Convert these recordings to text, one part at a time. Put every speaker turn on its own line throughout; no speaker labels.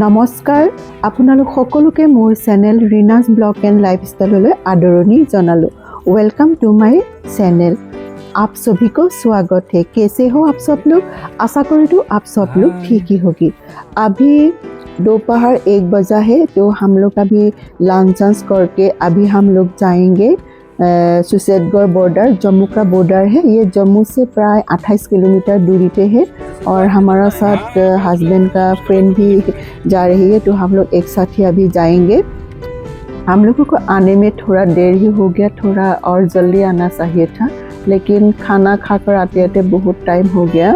নমস্কাৰ আপোনালোক সকলোকে মোৰ চেনেল ৰিনাজ ব্লগ এণ্ড লাইফষ্টাইললৈ आदरणी जनालो। Welcome to my channel. आप सभी को स्वागत है। कैसे हो आप सब लोग? आशा करी तो आप सब लोग ठीक ही होगी। अभी दोपहर 1 बजा है, तो हम लोग अभी लंच करके अभी हम लोग जाएंगे सुसेतगढ़ बॉर्डर, जम्मू का बॉर्डर है। ये जम्मू से प्राय 28 किलोमीटर दूरी पे है और हमारा साथ हस्बैंड का फ्रेंड भी जा रही है, तो हम लोग एक साथ ही अभी जाएंगे। हम लोगों को आने में थोड़ा देर ही हो गया, थोड़ा और जल्दी आना चाहिए था, लेकिन खाना खाकर आते आते बहुत टाइम हो गया।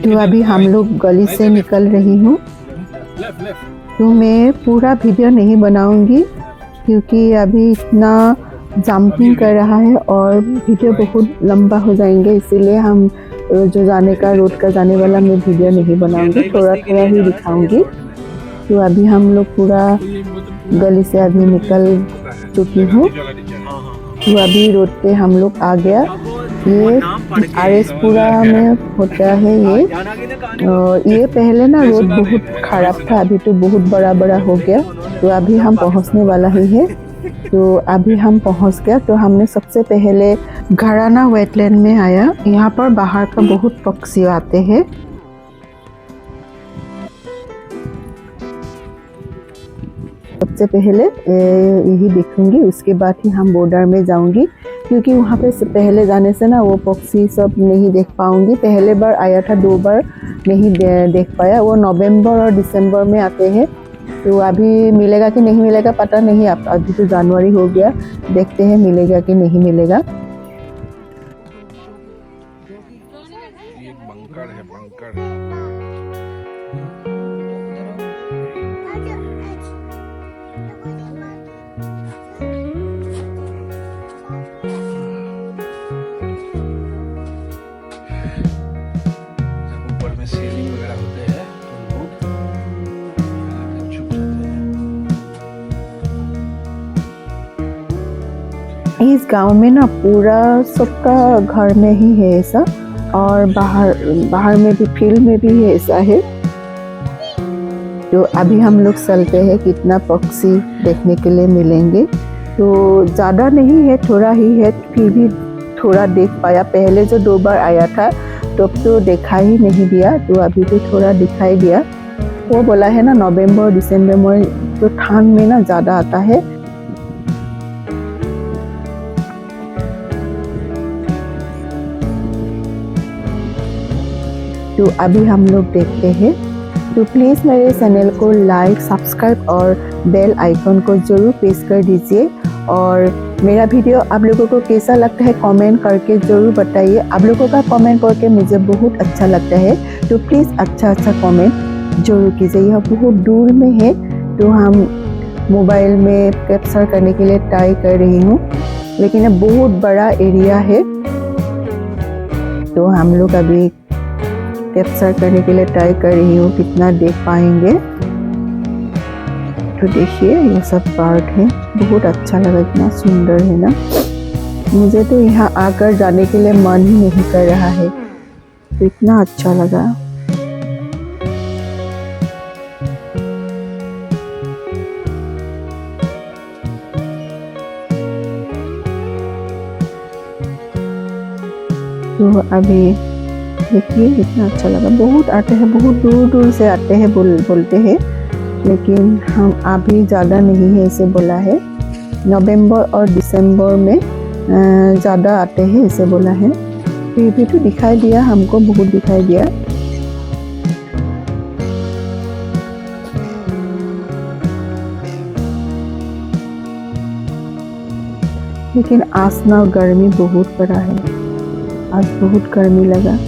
तो अभी हम लोग गली से निकल रही हूँ। तो मैं पूरा वीडियो नहीं बनाऊंगी क्योंकि अभी इतना जंपिंग कर रहा है और वीडियो बहुत लंबा हो जाएंगे, इसीलिए हम जो जाने का रोड का जाने वाला मैं वीडियो नहीं बनाऊंगी, थोड़ा थोड़ा ही दिखाऊंगी। तो अभी हम लोग पूरा गली से अभी निकल चुकी हूँ। तो अभी रोड पे हम लोग आ गया। ये RS पुरा में होता है ये पहले ना रोड बहुत खराब था, अभी तो बहुत बड़ा बड़ा हो गया। तो अभी हम पहुंचने वाला ही है। तो अभी हम पहुंच गया। तो हमने सबसे पहले घराना वेटलैंड में आया। यहाँ पर बाहर का बहुत पक्षी आते हैं। सबसे पहले यही देखूंगी, उसके बाद ही हम बॉर्डर में जाऊंगी, क्योंकि वहाँ पे पहले जाने से ना वो पक्षी सब नहीं देख पाऊंगी। पहले बार आया था, 2 बार नहीं देख पाया। वो नवंबर और दिसंबर में आते हैं। तो अभी मिलेगा कि नहीं मिलेगा पता नहीं। अभी तो जनवरी हो गया, देखते हैं मिलेगा कि नहीं मिलेगा।
बंकर है बंकर। ऊपर में सेलिंग वगैरह होते हैं तो लोग छुप जाते हैं।
इस गांव में ना पूरा सबका घर में ही है ऐसा, और बाहर में भी फील्ड में भी है ऐसा है। तो अभी हम लोग चलते हैं, कितना पक्षी देखने के लिए मिलेंगे। तो ज़्यादा नहीं है, थोड़ा ही है, फिर भी थोड़ा देख पाया। पहले जो 2 बार आया था तब तो देखा ही नहीं दिया, तो अभी भी थोड़ा दिखाई दिया। वो बोला है ना नवंबर दिसंबर में तो ठंड में ना ज़्यादा आता है। तो अभी हम लोग देखते हैं। तो प्लीज़ मेरे चैनल को लाइक, सब्सक्राइब और बेल आइकन को ज़रूर प्रेस कर दीजिए। और मेरा वीडियो आप लोगों को कैसा लगता है कमेंट करके ज़रूर बताइए। आप लोगों का कमेंट करके मुझे बहुत अच्छा लगता है, तो प्लीज़ अच्छा कमेंट ज़रूर कीजिए। यह बहुत दूर में है, तो हम मोबाइल में कैप्चर करने के लिए ट्राई कर रही हूँ, लेकिन यह बहुत बड़ा एरिया है। तो हम लोग अभी कैप्चर करने के लिए ट्राई कर रही हूँ, कितना देख पाएंगे। तो देखिए ये सब पार्क है, बहुत अच्छा लगा, इतना सुंदर है ना। मुझे तो यहाँ आकर जाने के लिए मन ही नहीं कर रहा है, तो इतना अच्छा लगा। तो अभी देखिए इतना अच्छा लगा। बहुत आते हैं, बहुत दूर दूर से आते हैं बोलते हैं, लेकिन हम अभी ज़्यादा नहीं है इसे बोला है। नवंबर और दिसंबर में ज़्यादा आते हैं इसे बोला है। फिर भी तो दिखाई दिया हमको, बहुत दिखाई दिया। लेकिन आज ना गर्मी बहुत पड़ा है, आज बहुत गर्मी लगा।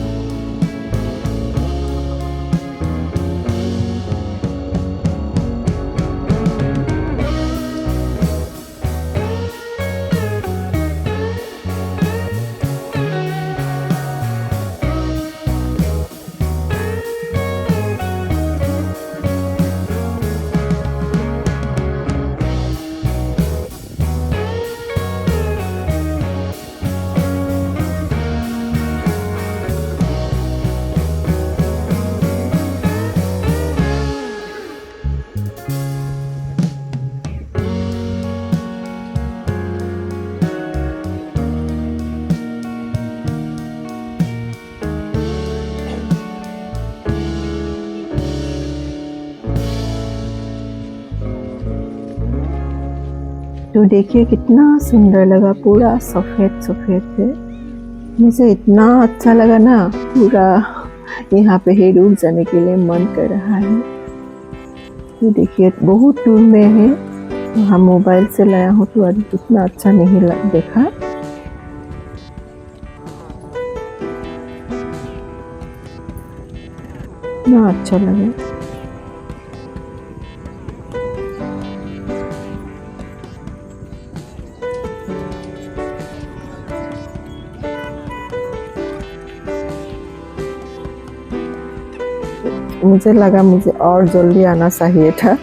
तो देखिए कितना सुंदर लगा, पूरा सफ़ेद सफ़ेद है। मुझे इतना अच्छा लगा ना, पूरा यहाँ पे ही रुक जाने के लिए मन कर रहा है। तो देखिए बहुत दूर में है, तो हम मोबाइल से लाया हूँ तो अभी इतना अच्छा नहीं देखा। इतना अच्छा लगा। मुझे लगा मुझे और जल्दी आना चाहिए था,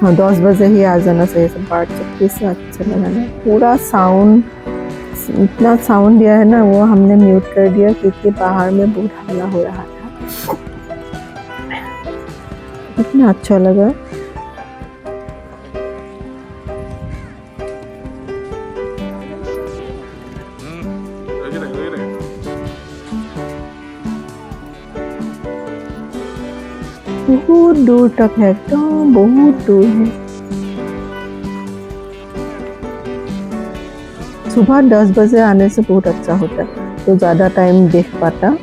10 बजे ही आ जाना चाहिए था। बात चुप्पी से अच्छा लगा ना, पूरा साउंड, इतना साउंड दिया है ना, वो हमने म्यूट कर दिया क्योंकि बाहर में बहुत हल्ला हो रहा था। इतना अच्छा लगा। बहुत दूर तक है, एकदम बहुत दूर है। सुबह 10 बजे आने से बहुत अच्छा होता, तो ज़्यादा टाइम देख पाता।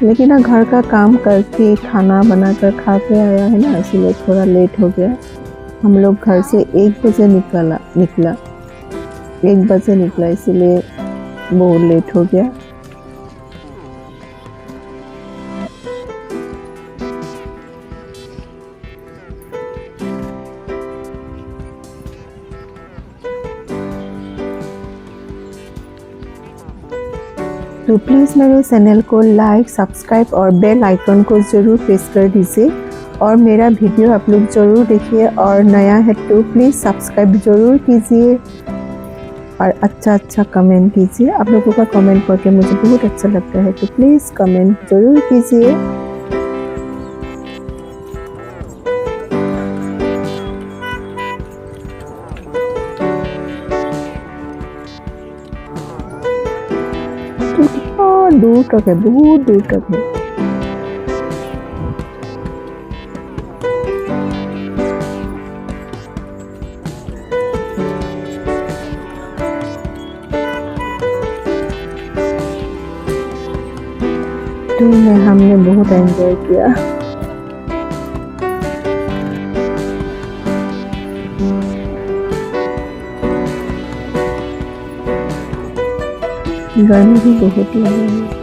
लेकिन ना घर का काम करके खाना बनाकर खा के आया है ना, इसलिए थोड़ा लेट हो गया। हम लोग घर से 1 बजे निकला 1 बजे निकला, इसीलिए बहुत लेट हो गया। तो प्लीज़ मेरे चैनल को लाइक, सब्सक्राइब और बेल आइकन को ज़रूर प्रेस कर दीजिए, और मेरा वीडियो आप लोग ज़रूर देखिए, और नया है तो प्लीज़ सब्सक्राइब ज़रूर कीजिए और अच्छा कमेंट कीजिए। आप लोगों का कमेंट पढ़ के मुझे बहुत अच्छा लगता है, तो प्लीज़ कमेंट ज़रूर कीजिए। दूर तक है, बहुत दूर तक है। तो हमने बहुत एंजॉय किया। गर्मी भी बहुत लग रही है।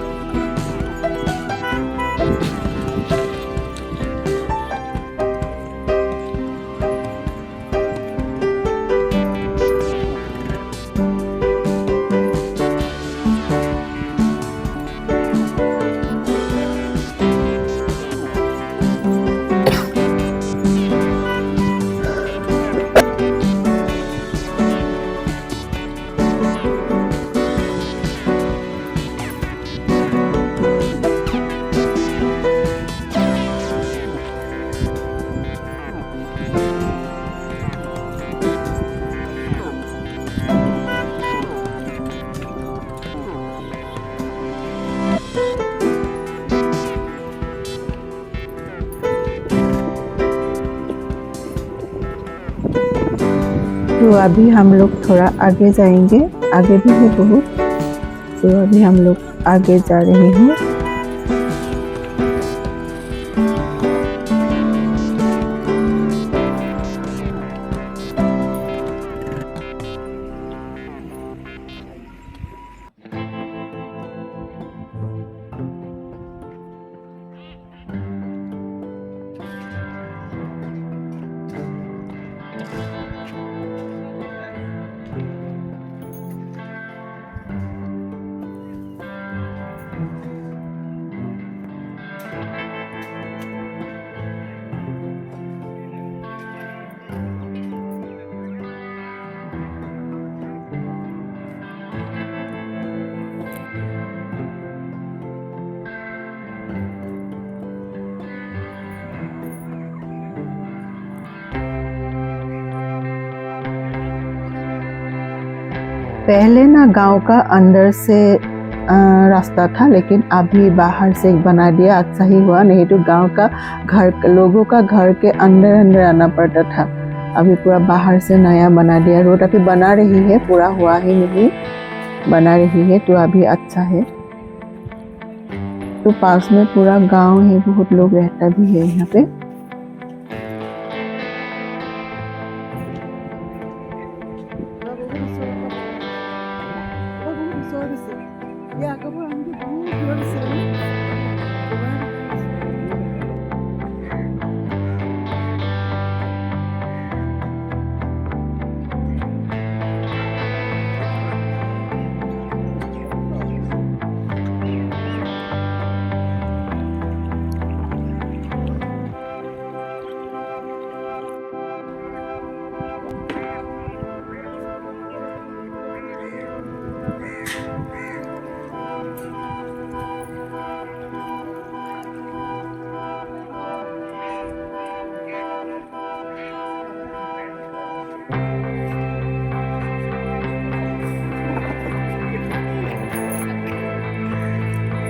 तो अभी हम लोग थोड़ा आगे जाएंगे, आगे भी है बहुत, तो अभी हम लोग आगे जा रहे हैं। पहले ना गांव का अंदर से रास्ता था, लेकिन अभी बाहर से बना दिया। अच्छा ही हुआ, नहीं तो गांव का घर, लोगों का घर के अंदर अंदर आना पड़ता था। अभी पूरा बाहर से नया बना दिया। रोड अभी बना रही है, पूरा हुआ ही नहीं, बना रही है, तो अभी अच्छा है। तो पास में पूरा गांव है, बहुत लोग रहता भी है यहाँ पे।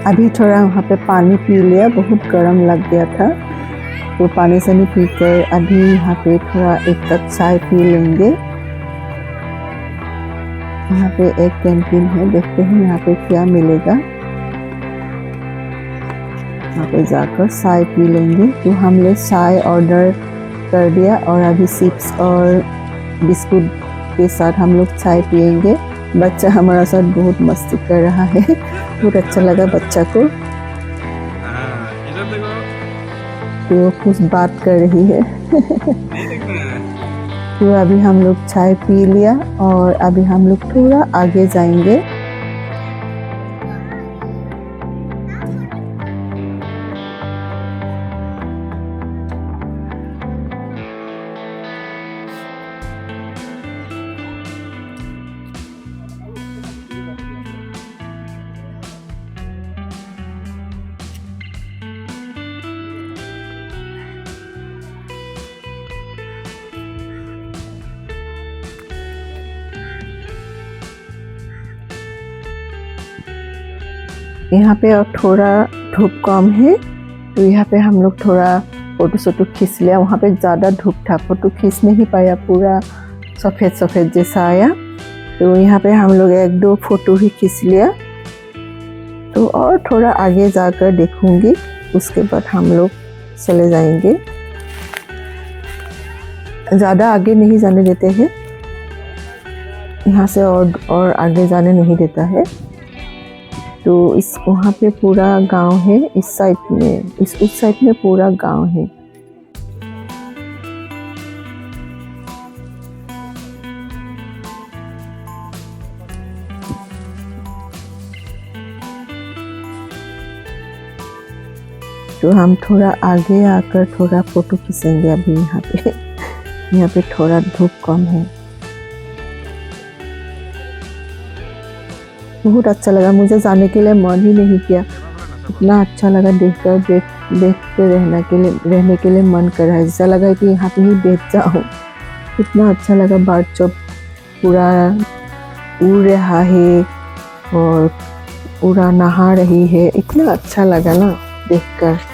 अभी थोड़ा वहाँ पे पानी पी लिया, बहुत गर्म लग गया था, तो पानी से नहीं पी कर अभी यहाँ पे थोड़ा एक कप चाय पी लेंगे। यहाँ पे एक कैंटीन है, देखते हैं यहाँ पे क्या मिलेगा। यहाँ पे जाकर चाय पी लेंगे। तो हमने चाय ऑर्डर कर दिया और अभी चिप्स और बिस्कुट के साथ हम लोग चाय पियेंगे। बच्चा हमारा साथ बहुत मस्ती कर रहा है, बहुत अच्छा लगा बच्चा को। तो कुछ बात कर रही है। तो अभी हम लोग चाय पी लिया और अभी हम लोग थोड़ा आगे जाएंगे। यहाँ पे और थोड़ा धूप कम है, तो यहाँ पे हम लोग थोड़ा फोटो शोटो खींच लिया। वहाँ पे ज़्यादा धूप था, फोटो खींच नहीं पाया, पूरा सफ़ेद सफ़ेद जैसा आया। तो यहाँ पे हम लोग एक दो फोटो ही खींच लिया। तो और थोड़ा आगे जाकर देखूँगी, उसके बाद हम लोग चले जाएंगे। ज़्यादा आगे नहीं जाने देते हैं, यहाँ से और आगे जाने नहीं देता है। तो इस वहाँ पे पूरा गांव है, इस साइड में, उस साइड में पूरा गांव है। तो हम थोड़ा आगे आकर थोड़ा फोटो खींचेंगे अभी। यहाँ पे थोड़ा धूप कम है। बहुत अच्छा लगा, मुझे जाने के लिए मन ही नहीं किया। इतना अच्छा लगा देखकर, देख के रहने के लिए मन कर रहा है। ऐसा लगा कि यहाँ पे ही बैठ जाऊँ। इतना अच्छा लगा, बर्ड जब पूरा उड़ रहा है और पूरा नहा रही है, इतना अच्छा लगा ना देखकर।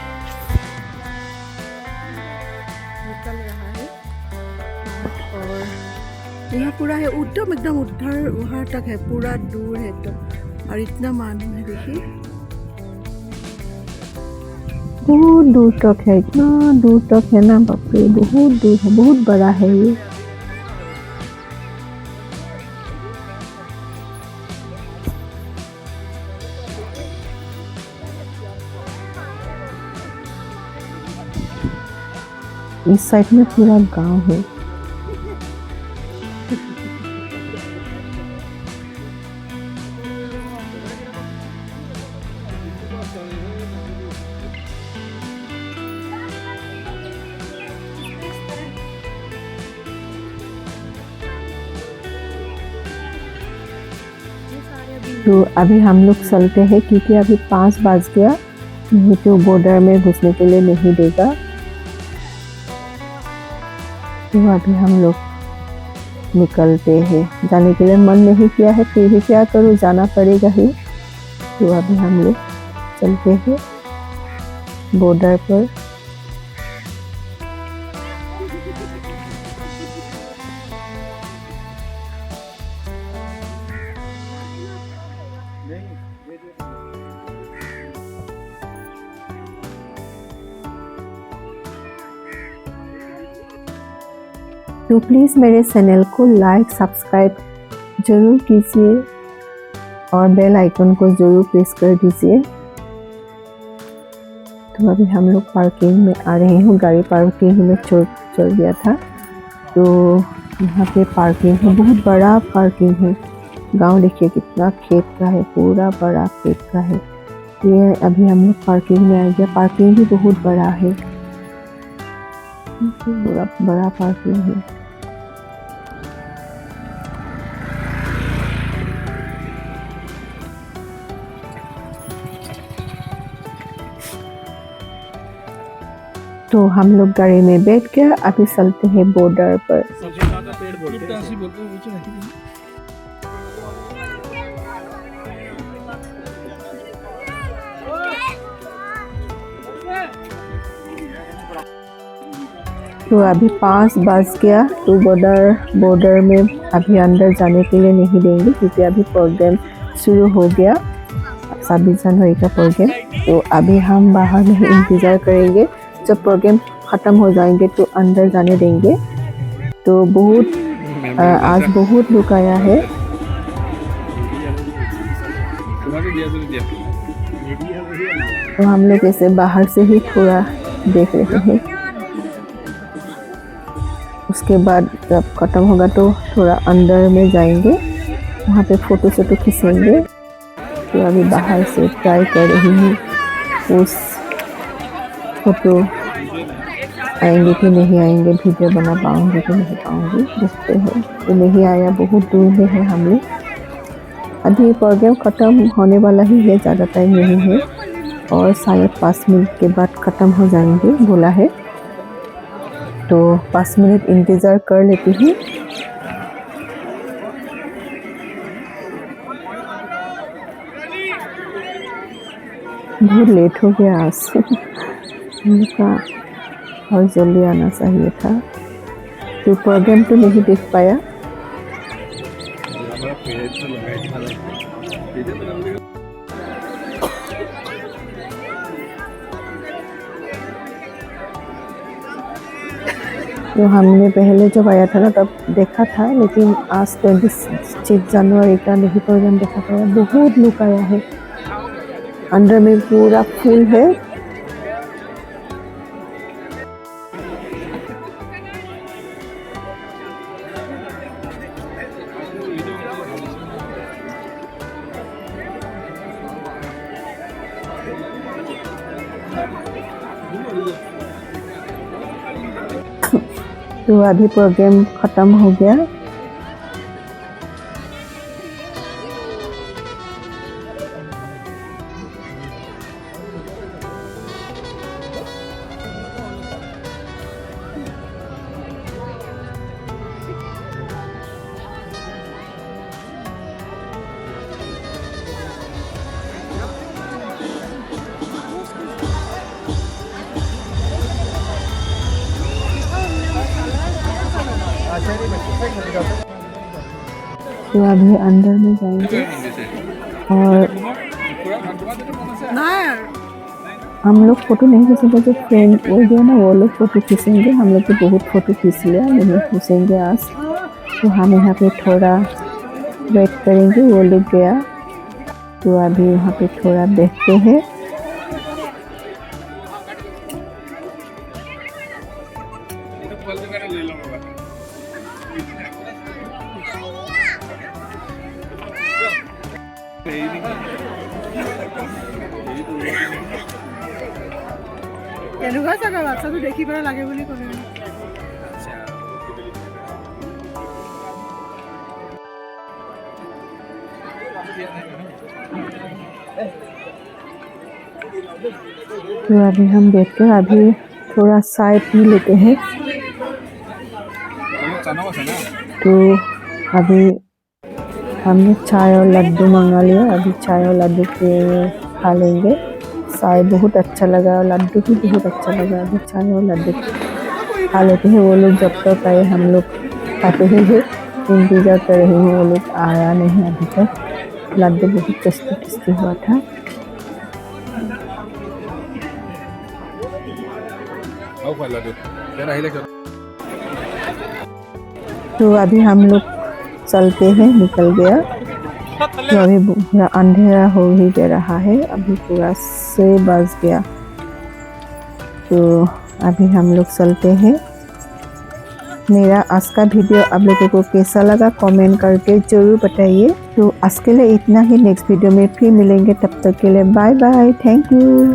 यहाँ पूरा है एकदम उधर वहाँ तक है, पूरा दूर है तो, और इतना मालूम है, देखिए बहुत दूर तक है, इतना दूर तक है ना, बाप रे बहुत दूर है, बहुत बड़ा है ये। इस साइड में पूरा गांव है। तो अभी हम लोग चलते हैं, क्योंकि अभी 5 बज गया, नहीं तो बॉर्डर में घुसने के लिए नहीं देगा। तो अभी हम लोग निकलते हैं। जाने के लिए मन नहीं किया है, फिर भी क्या करूँ, जाना पड़ेगा ही। तो अभी हम लोग चलते हैं बॉर्डर पर। तो प्लीज़ मेरे चैनल को लाइक सब्सक्राइब ज़रूर कीजिए और बेल आइकन को ज़रूर प्रेस कर दीजिए। तो अभी हम लोग पार्किंग में आ रहे हैं, गाड़ी पार्किंग में चल गया था। तो यहाँ पे पार्किंग है, बहुत बड़ा पार्किंग है। गांव देखिए कितना खेत का है, पूरा बड़ा खेत का है। ये अभी हम लोग पार्किंग में आ गया। पार्किंग भी बहुत बड़ा है, पूरा बड़ा पार्किंग है। तो हम लोग गाड़ी में बैठ गया। अभी चलते हैं बॉर्डर पर।
सबसे ज्यादा पेड़ बोलते हैं, ऐसे बोलते हैं नीचे रहती है।
तो अभी 5 बज गया। तो बॉर्डर में अभी अंदर जाने के लिए नहीं देंगे, क्योंकि अभी प्रोग्राम शुरू हो गया, 26 जनवरी का प्रोग्राम। तो अभी हम बाहर में इंतज़ार करेंगे, जब प्रोग्राम ख़त्म हो जाएंगे तो अंदर जाने देंगे। तो आज बहुत लोग आया है। तो हम लोग ऐसे बाहर से ही थोड़ा देख रहे हैं। उसके बाद जब ख़त्म होगा तो थोड़ा अंदर में जाएंगे, वहाँ पे फ़ोटो शोटो खींचेंगे। तो अभी बाहर से ट्राई कर रही हूँ उस फोटो आएंगे कि नहीं आएंगे, वीडियो बना पाऊँगी कि नहीं पाऊँगी, देखते हैं। तो नहीं आया, बहुत दूर में है हम लोग। अभी प्रोग्राम ख़त्म होने वाला ही है, ज़्यादा टाइम नहीं है, और शायद 5 मिनट के बाद ख़त्म हो जाएंगे बोला है। तो 5 मिनट इंतज़ार कर लेती हूँ। बहुत लेट हो गया आज उनका, और जल्दी आना चाहिए था। तो प्रोग्राम तो नहीं देख पाया। तो हमने पहले जब आया था ना तब देखा था, लेकिन आज 26 जनवरी का नहीं प्रोग्राम देखा था। बहुत लोग आया है, अंदर में पूरा फुल है। तो अभी प्रोग्राम ख़त्म हो गया। तो अभी अंदर में जाएंगे और हम लोग फ़ोटो नहीं खींचेंगे। जो फ्रेंड वो जो है ना, वो लोग फ़ोटो खींचेंगे। हम लोग तो बहुत फ़ोटो खींच लिया, नहीं खींचेंगे आज। तो हम यहाँ पे थोड़ा वेट करेंगे, वो लोग गया। तो अभी वहाँ पे थोड़ा देखते हैं।
কেনেকুৱা চাগে বাচ্ছাটো দেখি পেলাই লাগে বুলি ক'লে।
तो अभी हम देखते हैं, अभी थोड़ा चाय पी लेते हैं। तो अभी हमने चाय और लड्डू मंगा लिया, अभी चाय और लड्डू के खा लेंगे। चाय बहुत अच्छा लगा और लड्डू भी बहुत अच्छा लगा। अभी चाय और लड्डू खा लेते हैं। वो लोग जब तक आए हम लोग खाते हैं, इंतज़ार कर रहे हैं, वो लोग आया नहीं अभी तक। लड्डू बहुत टेस्टी टेस्टी हुआ था। तो अभी हम लोग चलते हैं, निकल गया। तो अभी पूरा अंधेरा हो ही जा रहा है, अभी पूरा 6 बज गया। तो अभी हम लोग चलते हैं। मेरा आज का वीडियो आप लोगों को कैसा लगा कमेंट करके ज़रूर बताइए। तो आज के लिए इतना ही, नेक्स्ट वीडियो में फिर मिलेंगे, तब तक के लिए बाय बाय, थैंक यू।